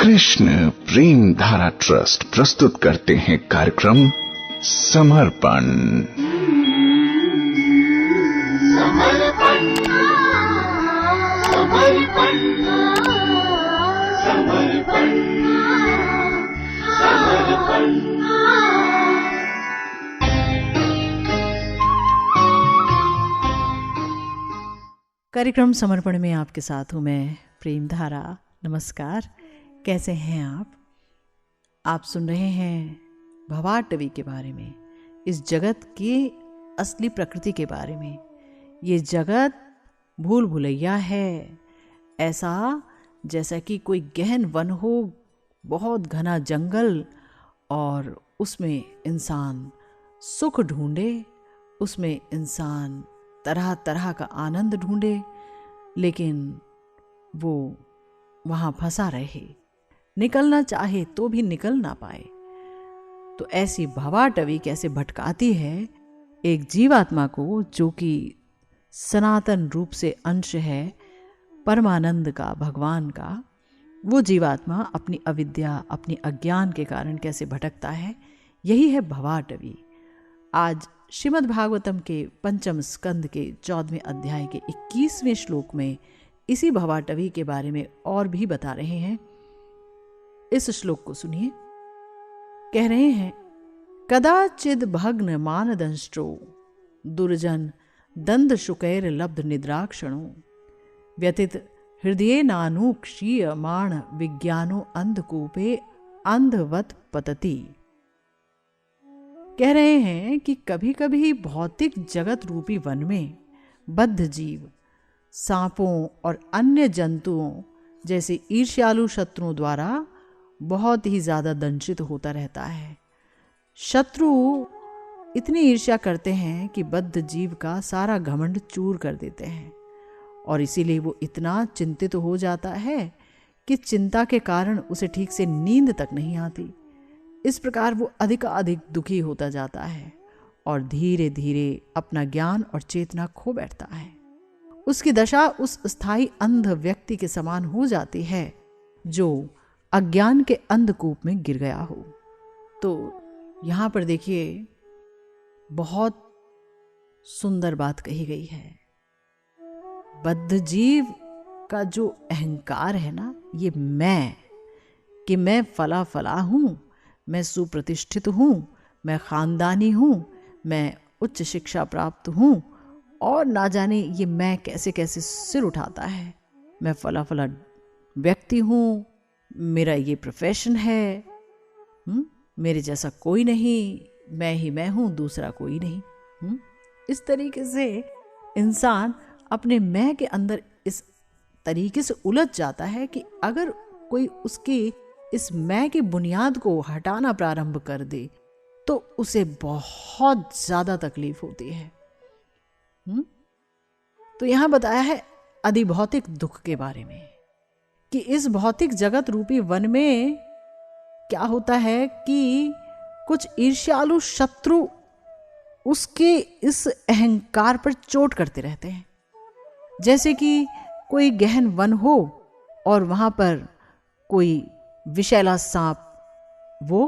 कृष्ण प्रेम धारा ट्रस्ट प्रस्तुत करते हैं कार्यक्रम समर्पण। कार्यक्रम समर्पण में आपके साथ हूँ मैं प्रेम धारा। नमस्कार, कैसे हैं आप? आप सुन रहे हैं भवाटवी के बारे में, इस जगत की असली प्रकृति के बारे में। ये जगत भूल भुलैया है, ऐसा जैसा कि कोई गहन वन हो, बहुत घना जंगल, और उसमें इंसान सुख ढूंढे, उसमें इंसान तरह तरह का आनंद ढूंढे, लेकिन वो वहाँ फंसा रहे, निकलना चाहे तो भी निकल ना पाए। तो ऐसी भवाटवी कैसे भटकाती है एक जीवात्मा को, जो कि सनातन रूप से अंश है परमानंद का, भगवान का। वो जीवात्मा अपनी अविद्या, अपनी अज्ञान के कारण कैसे भटकता है, यही है भवाटवी। आज श्रीमद् भागवतम के पंचम स्कंद के 14वें अध्याय के 21वें श्लोक में इसी भवाटवी के बारे में और भी बता रहे हैं। इस श्लोक को सुनिए। कह रहे हैं, कदाचिद भग्न मानदंष्ट्रो दुर्जन दंद शुकैर लब्ध निद्राक्षणो व्यतीत हृदय नानुक्षीयमाण विज्ञानो अंधकूपे अंधवत पतति। कह रहे हैं कि कभी कभी भौतिक जगत रूपी वन में बद्ध जीव सांपों और अन्य जंतुओं जैसे ईर्ष्यालु शत्रुओं द्वारा बहुत ही ज्यादा दंशित होता रहता है। शत्रु इतनी ईर्ष्या करते हैं कि बद्ध जीव का सारा घमंड चूर कर देते हैं, और इसीलिए वो इतना चिंतित हो जाता है कि चिंता के कारण उसे ठीक से नींद तक नहीं आती। इस प्रकार वो अधिक दुखी होता जाता है और धीरे धीरे अपना ज्ञान और चेतना खो बैठता है। उसकी दशा उस स्थायी अंध व्यक्ति के समान हो जाती है जो अज्ञान के अंधकूप में गिर गया हो। तो यहाँ पर देखिए, बहुत सुंदर बात कही गई है। बद्ध जीव का जो अहंकार है ना, ये कि मैं फला फला हूं, मैं सुप्रतिष्ठित हूं, मैं खानदानी हूं, मैं उच्च शिक्षा प्राप्त हूं, और ना जाने ये मैं कैसे कैसे सिर उठाता है। मैं फला फला व्यक्ति हूं, मेरा ये प्रोफेशन है, मेरे जैसा कोई नहीं, मैं ही मैं हूं, दूसरा कोई नहीं। इस तरीके से इंसान अपने मैं के अंदर इस तरीके से उलझ जाता है कि अगर कोई उसकी इस मैं की बुनियाद को हटाना प्रारंभ कर दे तो उसे बहुत ज्यादा तकलीफ होती है। तो यहां बताया है अधिभौतिक दुख के बारे में कि इस भौतिक जगत रूपी वन में क्या होता है कि कुछ ईर्ष्यालु शत्रु उसके इस अहंकार पर चोट करते रहते हैं। जैसे कि कोई गहन वन हो और वहां पर कोई विषैला सांप वो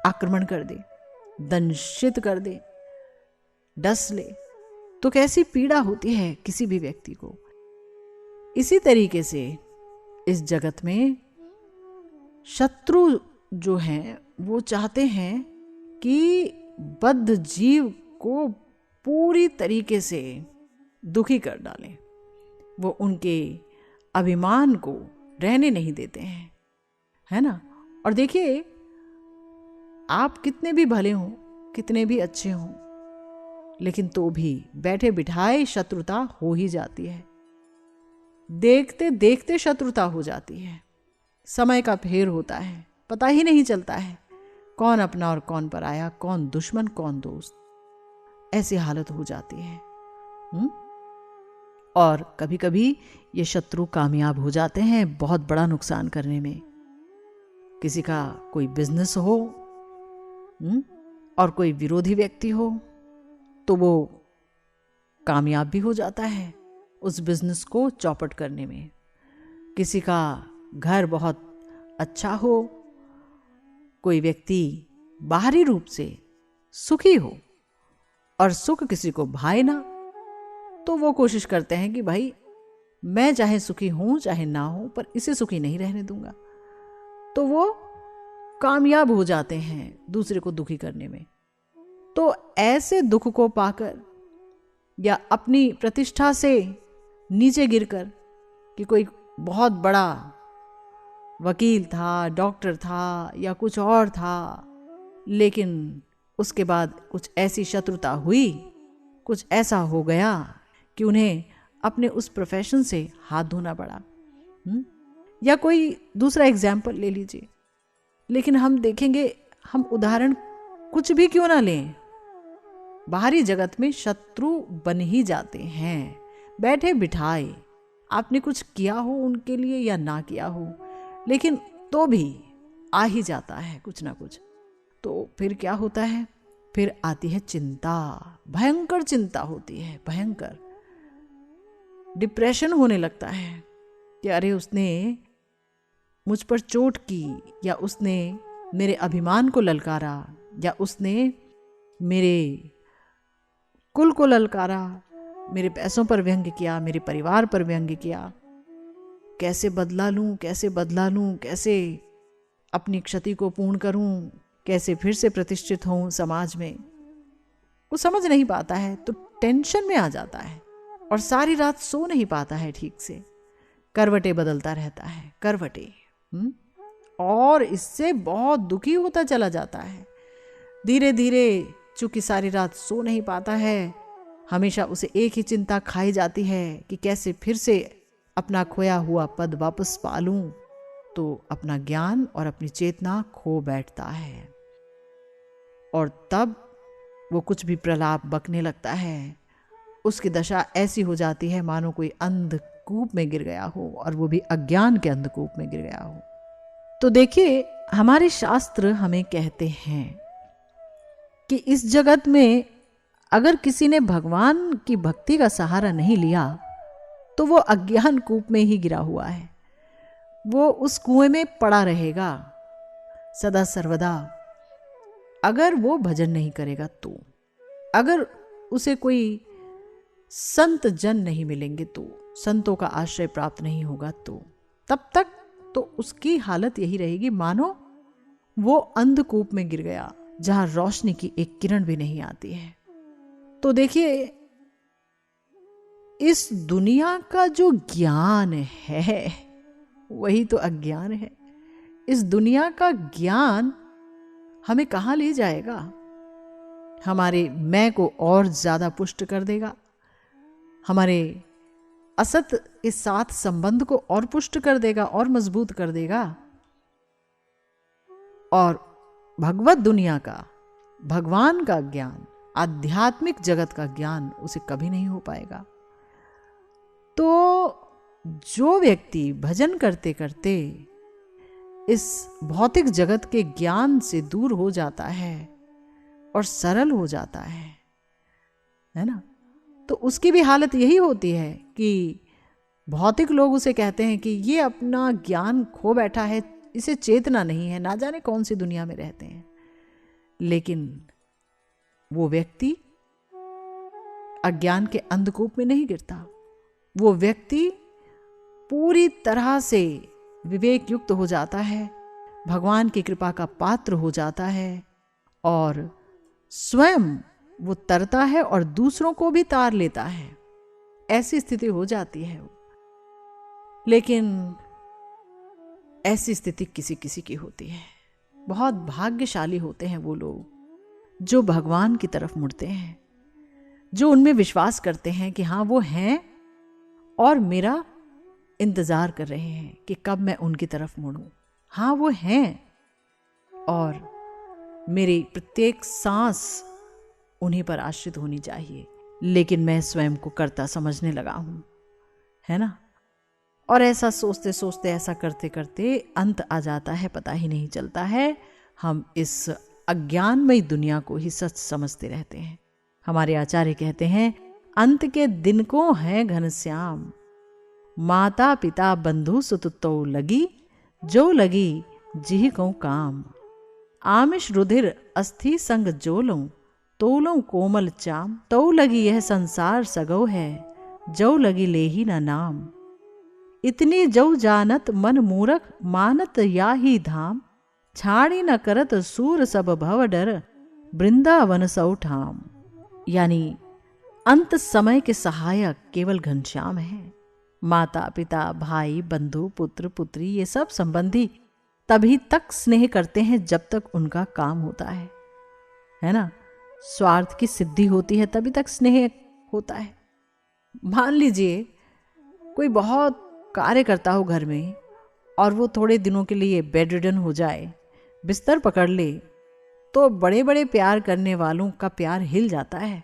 आक्रमण कर दे, दंशित कर दे, डस ले, तो कैसी पीड़ा होती है किसी भी व्यक्ति को। इसी तरीके से इस जगत में शत्रु जो हैं वो चाहते हैं कि बद्ध जीव को पूरी तरीके से दुखी कर डालें। वो उनके अभिमान को रहने नहीं देते हैं, है ना। और देखिए, आप कितने भी भले हों, कितने भी अच्छे हों, लेकिन तो भी बैठे बिठाए शत्रुता हो ही जाती है। देखते देखते शत्रुता हो जाती है। समय का फेर होता है, पता ही नहीं चलता है कौन अपना और कौन पराया, कौन दुश्मन कौन दोस्त। ऐसी हालत हो जाती है। और कभी कभी ये शत्रु कामयाब हो जाते हैं बहुत बड़ा नुकसान करने में। किसी का कोई बिजनेस हो और कोई विरोधी व्यक्ति हो तो वो कामयाब भी हो जाता है उस बिजनेस को चौपट करने में। किसी का घर बहुत अच्छा हो, कोई व्यक्ति बाहरी रूप से सुखी हो और सुख किसी को भाए ना, तो वो कोशिश करते हैं कि भाई मैं चाहे सुखी हूं चाहे ना हूं, पर इसे सुखी नहीं रहने दूंगा। तो वो कामयाब हो जाते हैं दूसरे को दुखी करने में। तो ऐसे दुख को पाकर या अपनी प्रतिष्ठा से नीचे गिरकर, कि कोई बहुत बड़ा वकील था, डॉक्टर था या कुछ और था, लेकिन उसके बाद कुछ ऐसी शत्रुता हुई, कुछ ऐसा हो गया कि उन्हें अपने उस प्रोफेशन से हाथ धोना पड़ा। या कोई दूसरा एग्जाम्पल ले लीजिए। लेकिन हम देखेंगे, हम उदाहरण कुछ भी क्यों ना लें, बाहरी जगत में शत्रु बन ही जाते हैं, बैठे बिठाए। आपने कुछ किया हो उनके लिए या ना किया हो, लेकिन तो भी आ ही जाता है कुछ ना कुछ। तो फिर क्या होता है, फिर आती है चिंता, भयंकर चिंता होती है, भयंकर डिप्रेशन होने लगता है कि अरे उसने मुझ पर चोट की, या उसने मेरे अभिमान को ललकारा, या उसने मेरे कुल को ललकारा, मेरे पैसों पर व्यंग्य किया, मेरे परिवार पर व्यंग्य किया। कैसे बदला लूं, कैसे बदला लूं, कैसे अपनी क्षति को पूर्ण करूं, कैसे फिर से प्रतिष्ठित हों समाज में। वो समझ नहीं पाता है तो टेंशन में आ जाता है और सारी रात सो नहीं पाता है ठीक से, करवटें बदलता रहता है, करवटें। और इससे बहुत दुखी होता चला जाता है। धीरे धीरे चूंकि सारी रात सो नहीं पाता है, हमेशा उसे एक ही चिंता खाई जाती है कि कैसे फिर से अपना खोया हुआ पद वापस पा लूं। तो अपना ज्ञान और अपनी चेतना खो बैठता है और तब वो कुछ भी प्रलाप बकने लगता है। उसकी दशा ऐसी हो जाती है मानो कोई अंधकूप में गिर गया हो, और वो भी अज्ञान के अंधकूप में गिर गया हो। तो देखिए, हमारे शास्त्र हमें कहते हैं कि इस जगत में अगर किसी ने भगवान की भक्ति का सहारा नहीं लिया तो वो अज्ञान कूप में ही गिरा हुआ है। वो उस कुएं में पड़ा रहेगा सदा सर्वदा। अगर वो भजन नहीं करेगा तो, अगर उसे कोई संत जन नहीं मिलेंगे तो, संतों का आश्रय प्राप्त नहीं होगा तो, तब तक तो उसकी हालत यही रहेगी मानो वो अंधकूप में गिर गया जहां रोशनी की एक किरण भी नहीं आती है। तो देखिए, इस दुनिया का जो ज्ञान है वही तो अज्ञान है। इस दुनिया का ज्ञान हमें कहाँ ले जाएगा? हमारे मैं को और ज्यादा पुष्ट कर देगा, हमारे असत के साथ संबंध को और पुष्ट कर देगा और मजबूत कर देगा। और भगवत दुनिया का, भगवान का ज्ञान, आध्यात्मिक जगत का ज्ञान उसे कभी नहीं हो पाएगा। तो जो व्यक्ति भजन करते करते इस भौतिक जगत के ज्ञान से दूर हो जाता है और सरल हो जाता है ना, तो उसकी भी हालत यही होती है कि भौतिक लोग उसे कहते हैं कि ये अपना ज्ञान खो बैठा है, इसे चेतना नहीं है, ना जाने कौन सी दुनिया में रहते हैं। लेकिन वो व्यक्ति अज्ञान के अंधकूप में नहीं गिरता। वो व्यक्ति पूरी तरह से विवेक युक्त हो जाता है, भगवान की कृपा का पात्र हो जाता है और स्वयं वो तरता है और दूसरों को भी तार लेता है। ऐसी स्थिति हो जाती है। लेकिन ऐसी स्थिति किसी किसी की होती है। बहुत भाग्यशाली होते हैं वो लोग जो भगवान की तरफ मुड़ते हैं, जो उनमें विश्वास करते हैं कि हाँ वो हैं और मेरा इंतजार कर रहे हैं कि कब मैं उनकी तरफ मुड़ूं। हाँ वो हैं और मेरी प्रत्येक सांस उन्हीं पर आश्रित होनी चाहिए, लेकिन मैं स्वयं को कर्ता समझने लगा हूं, है ना। और ऐसा सोचते सोचते, ऐसा करते करते अंत आ जाता है, पता ही नहीं चलता है। हम इस अज्ञानमयी दुनिया को ही सच समझते रहते हैं। हमारे आचार्य कहते हैं, अंत के दिन को है घनश्याम, माता पिता बंधु सुत तो लगी, जो लगी जिह कऊँ काम। आमिष रुधिर अस्थि संग जोलों, तोलों कोमल चाम। तौ लगी यह संसार सगौ है, जौ लगी लेही न नाम। इतनी जौ जानत मन मूरख, मानत याही धाम। छाड़ी न करत सूर सब भव डर, वृंदावन सौ ठाम। यानी अंत समय के सहायक केवल घनश्याम है। माता पिता भाई बंधु पुत्र पुत्री ये सब संबंधी तभी तक स्नेह करते हैं जब तक उनका काम होता है ना। स्वार्थ की सिद्धि होती है तभी तक स्नेह होता है। मान लीजिए कोई बहुत कार्य करता हो घर में और वो थोड़े दिनों के लिए बेड रिडन हो जाए, बिस्तर पकड़ ले, तो बड़े बड़े प्यार करने वालों का प्यार हिल जाता है।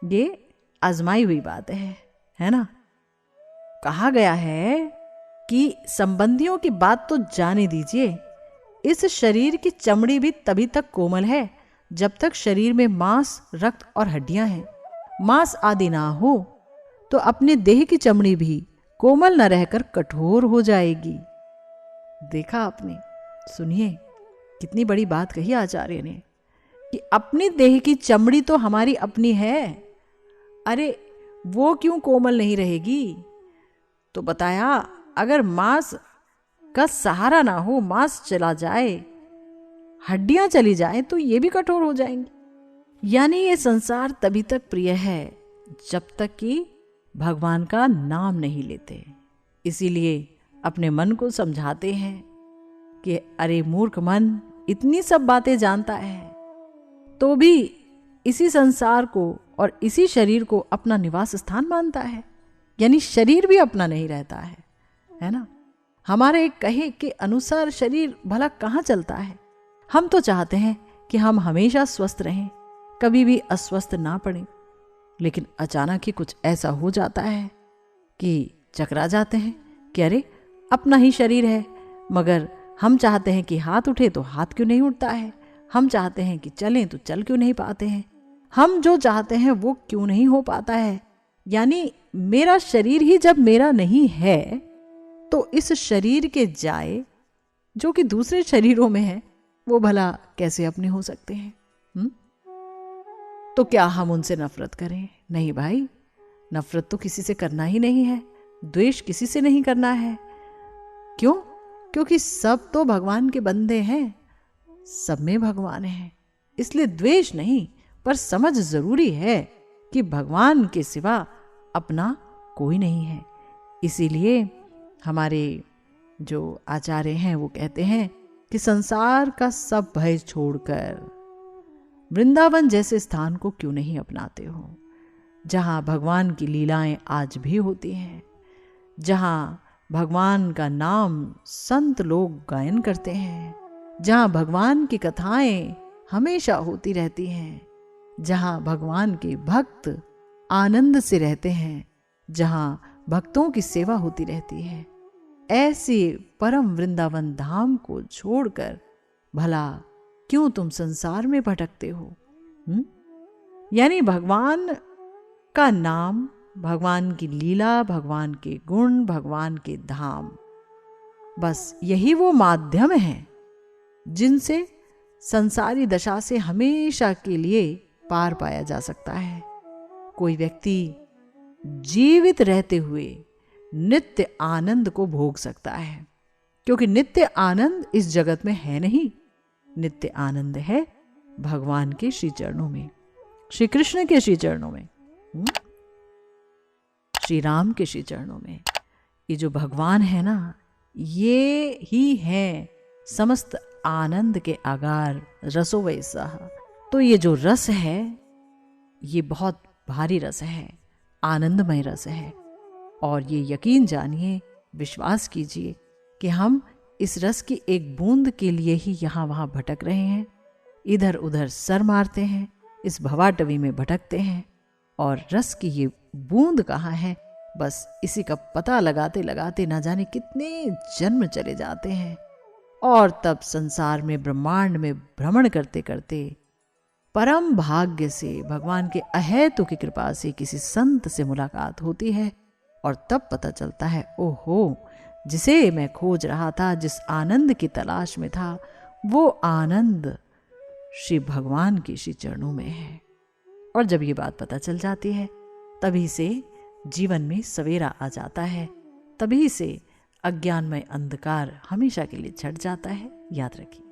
ये आजमाई हुई बात है ना। कहा गया है कि संबंधियों की बात तो जाने दीजिए, इस शरीर की चमड़ी भी तभी तक कोमल है जब तक शरीर में मांस रक्त और हड्डियां हैं। मांस आदि ना हो तो अपने देह की चमड़ी भी कोमल न रहकर कठोर हो जाएगी। देखा आपने, सुनिए कितनी बड़ी बात कही आचार्य ने कि अपनी देह की चमड़ी तो हमारी अपनी है, अरे वो क्यों कोमल नहीं रहेगी। तो बताया अगर मांस का सहारा ना हो, मांस चला जाए, हड्डियां चली जाए तो ये भी कठोर हो जाएंगी। यानी ये संसार तभी तक प्रिय है जब तक कि भगवान का नाम नहीं लेते। इसीलिए अपने मन को समझाते हैं कि अरे मूर्ख मन, इतनी सब बातें जानता है तो भी इसी संसार को और इसी शरीर को अपना निवास स्थान मानता है। यानी शरीर भी अपना नहीं रहता है ना। हमारे कहे के अनुसार शरीर भला कहाँ चलता है। हम तो चाहते हैं कि हम हमेशा स्वस्थ रहें, कभी भी अस्वस्थ ना पड़े, लेकिन अचानक ही कुछ ऐसा हो जाता है कि चकरा जाते हैं कि अरे अपना ही शरीर है, मगर हम चाहते हैं कि हाथ उठे तो हाथ क्यों नहीं उठता है, हम चाहते हैं कि चलें तो चल क्यों नहीं पाते हैं, हम जो चाहते हैं वो क्यों नहीं हो पाता है। यानी मेरा शरीर ही जब मेरा नहीं है तो इस शरीर के जाए जो कि दूसरे शरीरों में है वो भला कैसे अपने हो सकते हैं। तो क्या हम उनसे नफरत करें? नहीं भाई, नफरत तो किसी से करना ही नहीं है, द्वेष किसी से नहीं करना है। क्यों? क्योंकि सब तो भगवान के बंदे हैं, सब में भगवान है। इसलिए द्वेष नहीं, पर समझ जरूरी है कि भगवान के सिवा अपना कोई नहीं है। इसीलिए हमारे जो आचार्य हैं वो कहते हैं कि संसार का सब भय छोड़कर वृंदावन जैसे स्थान को क्यों नहीं अपनाते हो, जहां भगवान की लीलाएं आज भी होती हैं, जहां भगवान का नाम संत लोग गायन करते हैं, जहां भगवान की कथाएं हमेशा होती रहती हैं, जहां भगवान के भक्त आनंद से रहते हैं, जहां भक्तों की सेवा होती रहती है। ऐसे परम वृंदावन धाम को छोड़कर भला क्यों तुम संसार में भटकते हो? यानी भगवान का नाम, भगवान की लीला, भगवान के गुण, भगवान के धाम, बस यही वो माध्यम है जिनसे संसारी दशा से हमेशा के लिए पार पाया जा सकता है। कोई व्यक्ति जीवित रहते हुए नित्य आनंद को भोग सकता है, क्योंकि नित्य आनंद इस जगत में है नहीं। नित्य आनंद है भगवान के श्री चरणों में, श्री कृष्ण के श्री चरणों में, श्री राम के श्री चरणों में। ये जो भगवान है ना, ये ही है समस्त आनंद के आगार, रसो वैसा। तो ये जो रस है ये बहुत भारी रस है, आनंदमय रस है। और ये यकीन जानिए, विश्वास कीजिए कि हम इस रस की एक बूंद के लिए ही यहाँ वहाँ भटक रहे हैं, इधर उधर सर मारते हैं, इस भवाटवी में भटकते हैं। और रस की ये बूंद कहाँ है, बस इसी का पता लगाते लगाते ना जाने कितने जन्म चले जाते हैं। और तब संसार में, ब्रह्मांड में भ्रमण करते करते परम भाग्य से भगवान के अहेतु की कृपा से किसी संत से मुलाकात होती है। और तब पता चलता है, ओहो, जिसे मैं खोज रहा था, जिस आनंद की तलाश में था, वो आनंद श्री भगवान के श्री चरणों में है। और जब ये बात पता चल जाती है, तभी से जीवन में सवेरा आ जाता है, तभी से अज्ञानमय अंधकार हमेशा के लिए छट जाता है। याद रखिए।